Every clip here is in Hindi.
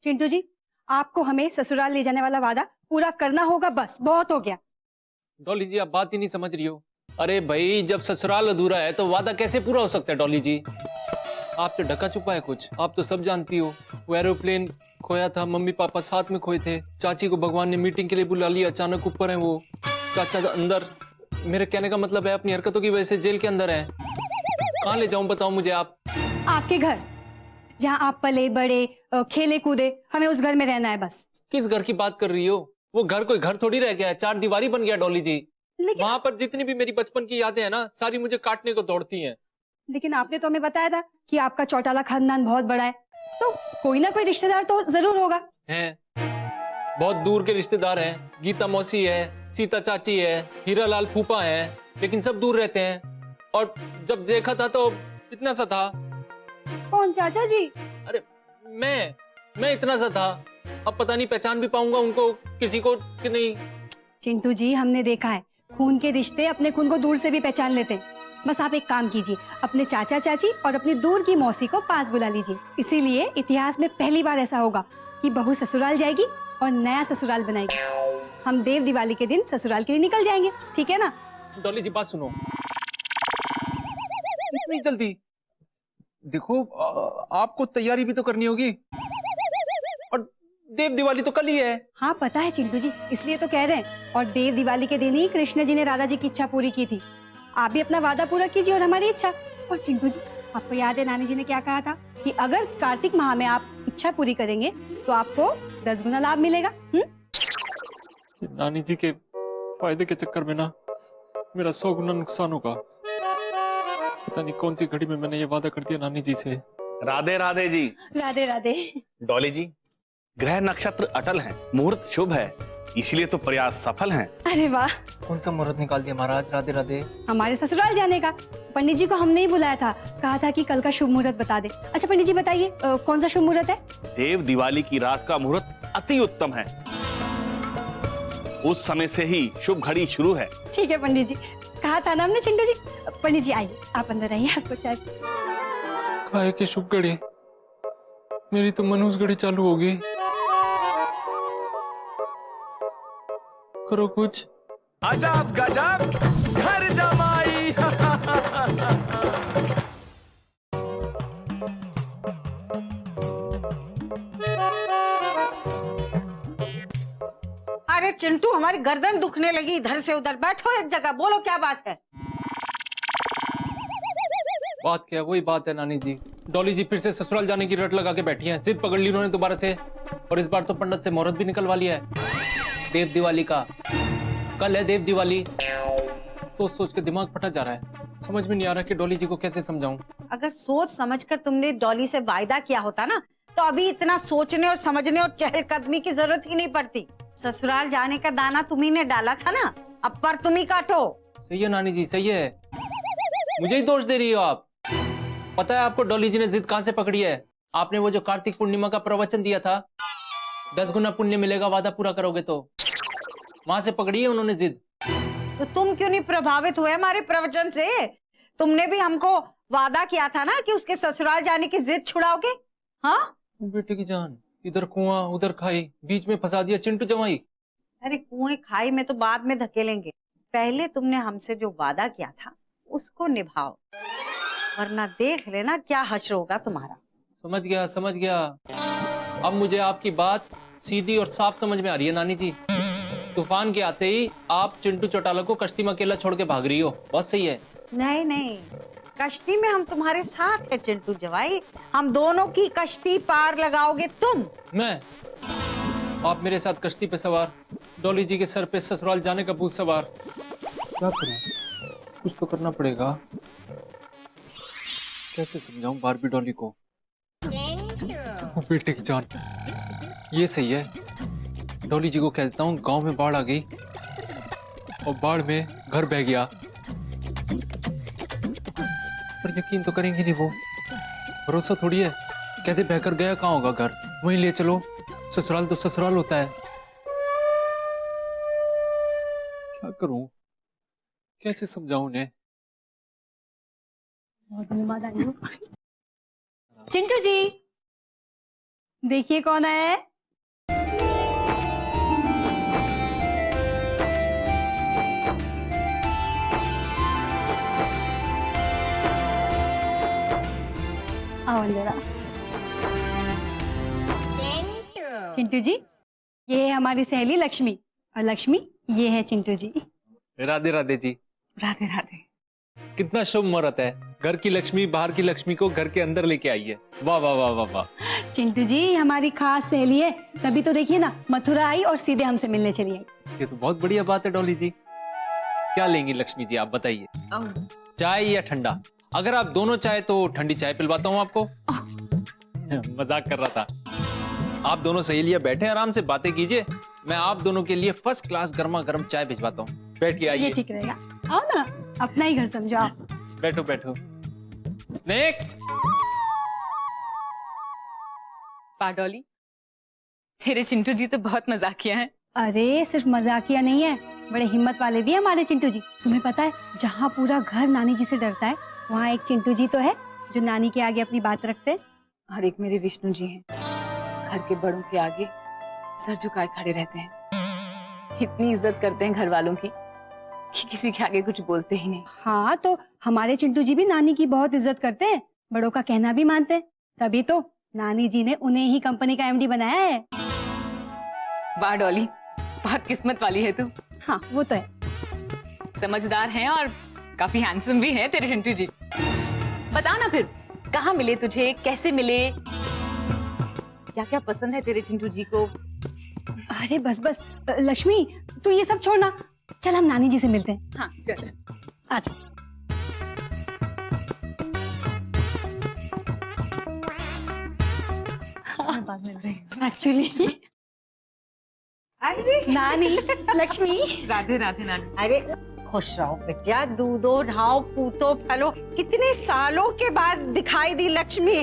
चिंटू जी, आपको हमें ससुराल ले जाने वाला वादा पूरा करना होगा, बस बहुत हो गया। डॉली जी, आप बात ही नहीं समझ रही हो। अरे भाई, जब ससुराल अधूरा है तो वादा कैसे पूरा हो सकता है डॉली जी? आपसे ढका छुपा है कुछ, आप तो सब जानती हो। वो एरोप्लेन खोया था, मम्मी पापा साथ में खोए थे। चाची को भगवान ने मीटिंग के लिए बुला लिया, अचानक ऊपर है वो। चाचा अंदर, मेरे कहने का मतलब है अपनी हरकतों की वजह से जेल के अंदर है। कहाँ ले जाऊं बताओ मुझे आप? आपके घर, जहाँ आप पले बड़े, खेले कूदे, हमें उस घर में रहना है बस। किस घर की बात कर रही हो? वो घर कोई घर थोड़ी रह गया है, चार दीवारी बन गया डॉली जी। लेकिन वहां पर जितनी भी मेरी बचपन की यादें हैं ना, सारी मुझे काटने को दौड़ती हैं। लेकिन आपने तो हमें बताया था कि आपका चौटाला खानदान बहुत बड़ा है, तो कोई ना कोई रिश्तेदार तो जरूर होगा। हैं, बहुत दूर के रिश्तेदार हैं। गीता मौसी है, सीता चाची है, हीरालाल फूफा है, लेकिन सब दूर रहते हैं। और जब देखा था तो इतना सा था। कौन, चाचा जी? अरे मैं इतना सा था। अब पता नहीं पहचान भी पाऊंगा उनको, किसी को कि नहीं। चिंटू जी, हमने देखा है खून के रिश्ते अपने खून को दूर से भी पहचान लेते हैं। बस आप एक काम कीजिए, अपने चाचा चाची और अपनी दूर की मौसी को पास बुला लीजिए। इसीलिए इतिहास में पहली बार ऐसा होगा कि बहू ससुराल जाएगी और नया ससुराल बनाएगी। हम देव दिवाली के दिन ससुराल के लिए निकल जाएंगे, ठीक है ना? डॉली जी, बात सुनो। इतनी जल्दी? देखो, आपको तैयारी भी तो करनी होगी, और देव दिवाली तो कल ही है। हाँ पता है चिंटू जी, इसलिए तो कह रहे हैं। और देव दिवाली के दिन ही कृष्ण जी ने राधा जी की इच्छा पूरी की थी। आप भी अपना वादा पूरा कीजिए और हमारी इच्छा। और चिंटू जी, आपको याद है नानी जी ने क्या कहा था कि अगर कार्तिक माह में आप इच्छा पूरी करेंगे तो आपको 10 गुना लाभ मिलेगा। नानी जी के फायदे के चक्कर में ना मेरा 100 गुना नुकसान होगा। पता नहीं कौन सी घड़ी में मैंने ये वादा कर दिया नानी जी से। राधे राधे जी। राधे राधे। डॉली जी, ग्रह नक्षत्र अटल हैं, मुहूर्त शुभ है, इसलिए तो प्रयास सफल हैं। अरे वाह, कौन सा मुहूर्त निकाल दिया महाराज? राधे राधे। हमारे ससुराल जाने का। पंडित जी को हमने ही बुलाया था, कहा था कि कल का शुभ मुहूर्त बता दे। अच्छा पंडित जी बताइए, कौन सा शुभ मुहूर्त है? देव दिवाली की रात का मुहूर्त अति उत्तम है, उस समय से ही शुभ घड़ी शुरू है। ठीक है पंडित जी, कहा था ना हमने चिंटू जी। पंडित जी आइए, आप अंदर आइए, आपको चाय। काहे की शुभ घड़ी? मेरी तो मनुष्य घड़ी चालू होगी। करो कुछ। अजब गजब घर जमाई। अरे चिंटू, हमारी गर्दन दुखने लगी, इधर से उधर। बैठो एक जगह, बोलो क्या बात है। बात क्या है? वही बात है नानी जी। डॉली जी फिर से ससुराल जाने की रट लगा के बैठी हैं। जिद पकड़ ली उन्होंने दोबारा से, और इस बार तो पंडित से मुहूर्त भी निकलवा लिया है देव दिवाली का। कल है देव दिवाली। सोच सोच के दिमाग फटा जा रहा है। समझ में नहीं आ रहा कि डॉली जी को कैसे समझाऊं। अगर सोच समझकर तुमने डॉली से वायदा किया होता ना, तो अभी इतना सोचने और समझने और चहलकदमी की जरूरत ही नहीं पड़ती। ससुराल जाने का दाना तुम्ही ने डाला था ना, अब पर तुम ही काटो। सही है नानी जी, सही है। मुझे ही दोष दे रही हो आप। पता है आपको डॉली जी ने जिद कहां से पकड़ी है? आपने वो जो कार्तिक पूर्णिमा का प्रवचन दिया था, 10 गुना पुण्य मिलेगा वादा पूरा करोगे तो, वहां से पकड़ी है उन्होंने जिद। तो तुम क्यों नहीं प्रभावित हुए हमारे प्रवचन से? तुमने भी हमको वादा किया था ना कि उसके ससुराल जाने की जिद छुड़ाओगे। हाँ बेटे की जान, इधर कुआं उधर खाई, बीच में फंसा दिया चिंटू जमाई। अरे कुएं खाई में तो बाद में धकेलेंगे, पहले तुमने हमसे जो वादा किया था उसको निभाओ, वरना देख लेना क्या हश्र होगा तुम्हारा। समझ गया समझ गया। अब मुझे आपकी बात सीधी और साफ समझ में आ रही है नानी जी। तूफान के आते ही आप चिंटू चौटाला को कश्ती में अकेला छोड़ के भाग रही हो। बहुत सही है। नहीं नहीं, कश्ती में हम तुम्हारे साथ है चिंटू जवाई। हम दोनों की कश्ती पार लगाओगे तुम। मैं? आप मेरे साथ कश्ती पे सवार, डॉली जी के सर पे ससुराल जाने का भूत सवार। क्या करूं? कुछ तो करना पड़ेगा। कैसे समझाऊं बारबी डॉली को? बेटे की जान, ये सही है। डॉली जी को कह देता हूँ गांव में बाढ़ आ गई और बाढ़ में घर बह गया। पर यकीन तो करेंगे नहीं वो, भरोसा थोड़ी है। कहते बहकर गया कहाँ होगा घर, वहीं ले चलो। ससुराल तो ससुराल होता है। क्या करूं, कैसे समझाऊं उन्हें? चिंटू जी, देखिए कौन आया है। आओ अंदर आओ। चिंटू जी, ये है हमारी सहेली लक्ष्मी, और लक्ष्मी ये है चिंटू जी। राधे राधे जी। राधे राधे। कितना शुभ मुहूर्त है, घर की लक्ष्मी बाहर की लक्ष्मी को घर के अंदर लेके आई है। वाह वाह वाह वाह वाह। चिंटू जी हमारी खास सहेली है, तभी तो देखिए ना मथुरा आई और सीधे हमसे मिलने चली आई। ये तो बहुत बढ़िया बात है डॉली जी। क्या लेंगी लक्ष्मी जी, आप बताइए, चाय या ठंडा? अगर आप दोनों चाहे तो ठंडी चाय पिलवाता हूँ आपको। मजाक कर रहा था। आप दोनों सहेलियां बैठे आराम से बातें कीजिए, मैं आप दोनों के लिए फर्स्ट क्लास गर्मा गर्म चाय भिजवाता हूँ। बैठ के ये आइए। ठीक रहेगा, आओ ना, अपना ही घर समझो आप। बैठो बैठो। स्नेक। डॉली, तेरे चिंटू जी तो बहुत मजाकिया हैं। अरे सिर्फ मजाकिया नहीं है, बड़े हिम्मत वाले भी है हमारे चिंटू जी। तुम्हें पता है, जहाँ पूरा घर नानी जी से डरता है, वहाँ एक चिंटू जी तो है जो नानी के आगे अपनी बात रखते हैं। और एक मेरे विष्णु जी हैं, घर के बड़ों के आगे सर झुकाए खड़े रहते हैं। इतनी इज्जत करते हैं घर वालों की कि किसी के आगे कुछ बोलते ही नहीं। हाँ, तो हमारे चिंटू जी भी नानी की बहुत इज्जत करते हैं, बड़ों का कहना भी मानते हैं, तभी तो नानी जी ने उन्हें ही कंपनी का एमडी बनाया है। वाह डॉली, बहुत किस्मत वाली है तू। हाँ वो तो है। समझदार हैं और काफी हैंडसम भी है तेरे चिंटू जी। बता ना फिर, कहाँ मिले तुझे, कैसे मिले, क्या क्या पसंद है तेरे चिंटू जी को? अरे बस बस लक्ष्मी, तू ये सब छोड़ना, चल हम नानी जी से मिलते हैं। हाँ चल। आजा। एक्चुअली अरे नानी लक्ष्मी। राधे राधे नानी। अरे खुश रहो बेटिया, दूधो ढाओ पूतो फलो, कितने सालों के बाद दिखाई दी लक्ष्मी।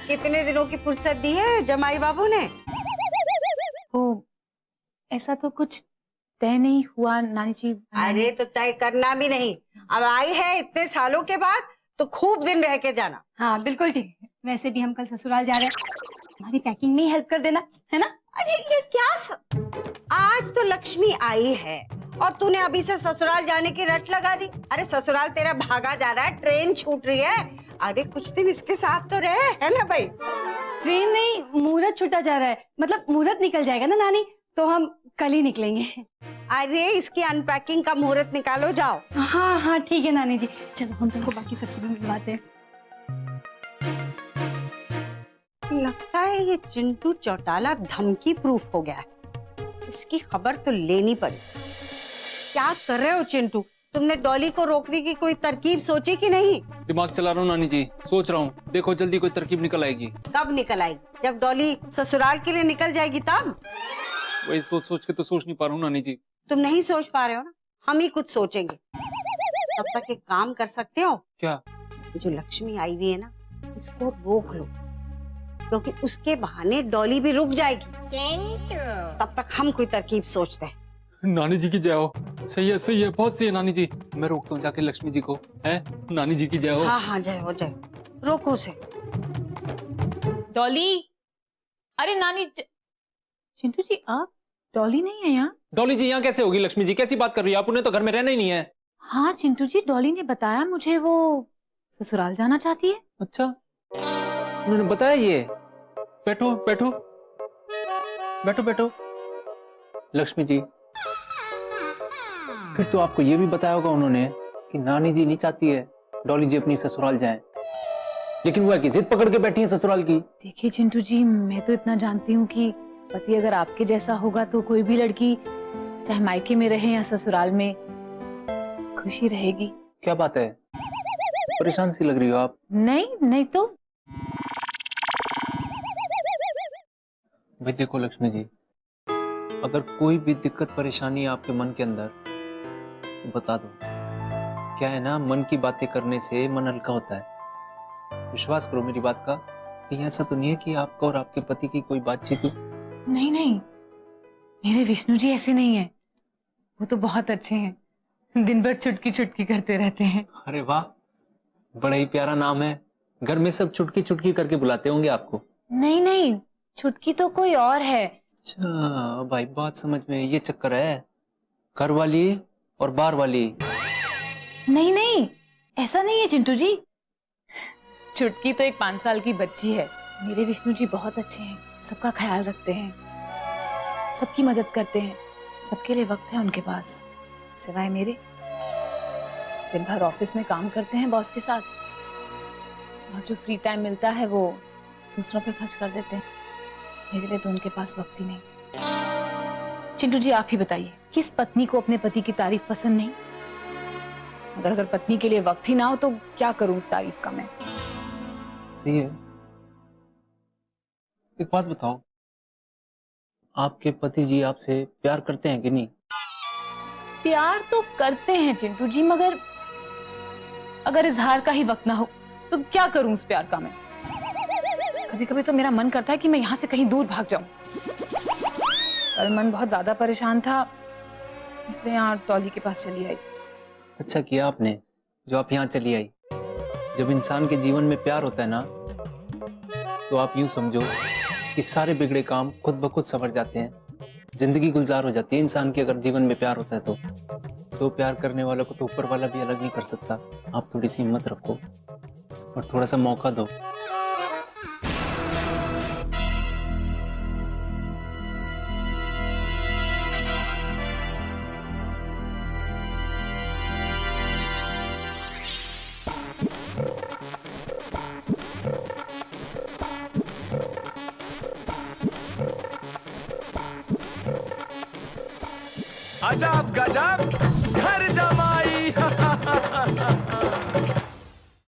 कितने दिनों की फुर्सत दी है जमाई बाबू ने? ओ, ऐसा तो कुछ तय नहीं हुआ नानी जी। अरे तो तय करना भी नहीं, अब आई है इतने सालों के बाद तो खूब दिन रह के जाना। हाँ बिल्कुल ठीक। वैसे भी हम कल ससुराल जा रहे हैं, हमारी पैकिंग में ही हेल्प कर देना, है ना? अरे ये क्या आज तो लक्ष्मी आई है और तूने अभी से ससुराल जाने की रट लगा दी। अरे ससुराल तेरा भागा जा रहा है, ट्रेन छूट रही है। अरे कुछ दिन इसके साथ तो रहे, है ना भाई? ट्रेन नहीं, मुहूर्त छूटा जा रहा है, मतलब मुहूर्त निकल जाएगा ना नानी, तो हम कल ही निकलेंगे। अरे इसकी अनपैकिंग का मुहूर्त निकालो, जाओ। हाँ हाँ ठीक है नानी जी, चलो हम तुमको बाकी सबसे भी मिलवाते हैं। लगता है ये चिंटू चौटाला धमकी प्रूफ हो गया है, इसकी खबर तो लेनी पड़ी। क्या कर रहे हो चिंटू? तुमने डॉली को रोकने की कोई तरकीब सोची कि नहीं? दिमाग चला रहा हूँ नानी जी, सोच रहा हूँ, देखो जल्दी कोई तरकीब निकल आएगी। कब निकल आएगी? जब डॉली ससुराल के लिए निकल जाएगी तब। वही सोच सोच के तो सोच नहीं पा रहा हूँ नानी जी। तुम नहीं सोच पा रहे हो ना, हम ही कुछ सोचेंगे। तब तक एक काम कर सकते हो। क्या? जो लक्ष्मी आई हुई है ना, इसको रोक लो, क्योंकि उसके बहाने डॉली भी रुक जाएगी। तब तक हम कोई तरकीब सोचते हैं। नानी जी की जय हो। सही है, बहुत सही है नानी जी। मैं रोकता हूँ जाके लक्ष्मी जी को, है? नानी जी की जय हो। हाँ हाँ जय हो, जय हो। रोको उसे। डॉली, अरे नानी चिंटू जी, आप डॉली नहीं है यहाँ? डॉली जी यहाँ कैसे होगी? लक्ष्मी जी कैसी बात कर रही है आप? उन्हें तो घर में रहना ही नहीं है। हाँ चिंटू जी, डॉली ने बताया मुझे वो ससुराल जाना चाहती है। अच्छा, उन्होंने बताया ये? बैठो बैठो बैठो बैठो। लक्ष्मी जी, फिर तो आपको ये भी बताया होगा उन्होंने कि नानी जी नहीं चाहती है डॉली जी अपनी ससुराल जाए, लेकिन वो है कि जिद पकड़ के बैठी है ससुराल की। देखिए चिंटू जी, मैं तो इतना जानती हूँ कि पति अगर आपके जैसा होगा तो कोई भी लड़की चाहे मायके में रहे या ससुराल में खुशी रहेगी। क्या बात है, परेशान सी लग रही हो आप। नहीं तो भाई देखो लक्ष्मी जी, अगर कोई भी दिक्कत परेशानी है आपके मन के अंदर तो बता दो। क्या है ना, मन की बातें करने से मन हल्का होता है। विश्वास करो मेरी बात का। कहीं ऐसा तो नहीं है कि आपका और आपके पति की कोई बातचीत हो? नहीं, मेरे विष्णु जी ऐसे नहीं है, वो तो बहुत अच्छे हैं, दिन भर चुटकी चुटकी करते रहते हैं। अरे वाह, बड़ा ही प्यारा नाम है घर में सब चुटकी चुटकी करके बुलाते होंगे आपको। नहीं नहीं, छुटकी तो कोई और है। अच्छा भाई, बात समझ में, ये चक्कर है घर वाली और बाहर वाली। नहीं नहीं, ऐसा नहीं है चिंटू जी। छुटकी तो एक 5 साल की बच्ची है। मेरे विष्णु जी बहुत अच्छे हैं, सबका ख्याल रखते हैं, सबकी मदद करते हैं, सबके लिए वक्त है उनके पास, सिवाय मेरे। दिन भर ऑफिस में काम करते हैं बॉस के साथ, और जो फ्री टाइम मिलता है वो दूसरों पे खर्च कर देते हैं। मेरे लिए तो उनके पास वक्त ही नहीं। चिंटू जी आप ही बताइए, किस पत्नी को अपने पति की तारीफ पसंद नहीं? अगर पत्नी के लिए वक्त ही ना हो तो क्या करूं उस तारीफ का मैं। सही है। एक बात बताओ, आपके पति जी आपसे प्यार करते हैं कि नहीं? प्यार तो करते हैं चिंटू जी, मगर अगर इजहार का ही वक्त ना हो तो क्या करूं उस प्यार का मैं। कभी कभी तो मेरा मन करता है कि मैं यहाँ से कहीं दूर भाग जाऊं। कल मन बहुत ज्यादा परेशान था, इसलिए यहाँ डॉली के पास चली आई। अच्छा किया आपने जो आप यहाँ चली आई। जब इंसान के जीवन में प्यार होता है ना, तो आप यूं समझो कि सारे बिगड़े काम खुद ब खुद संवर जाते हैं, जिंदगी गुलजार हो जाती है इंसान की। अगर जीवन में प्यार होता है तो प्यार करने वालों को तो ऊपर वाला भी अलग नहीं कर सकता। आप थोड़ी सी हिम्मत रखो और थोड़ा सा मौका दो। अजब गजब घर जमा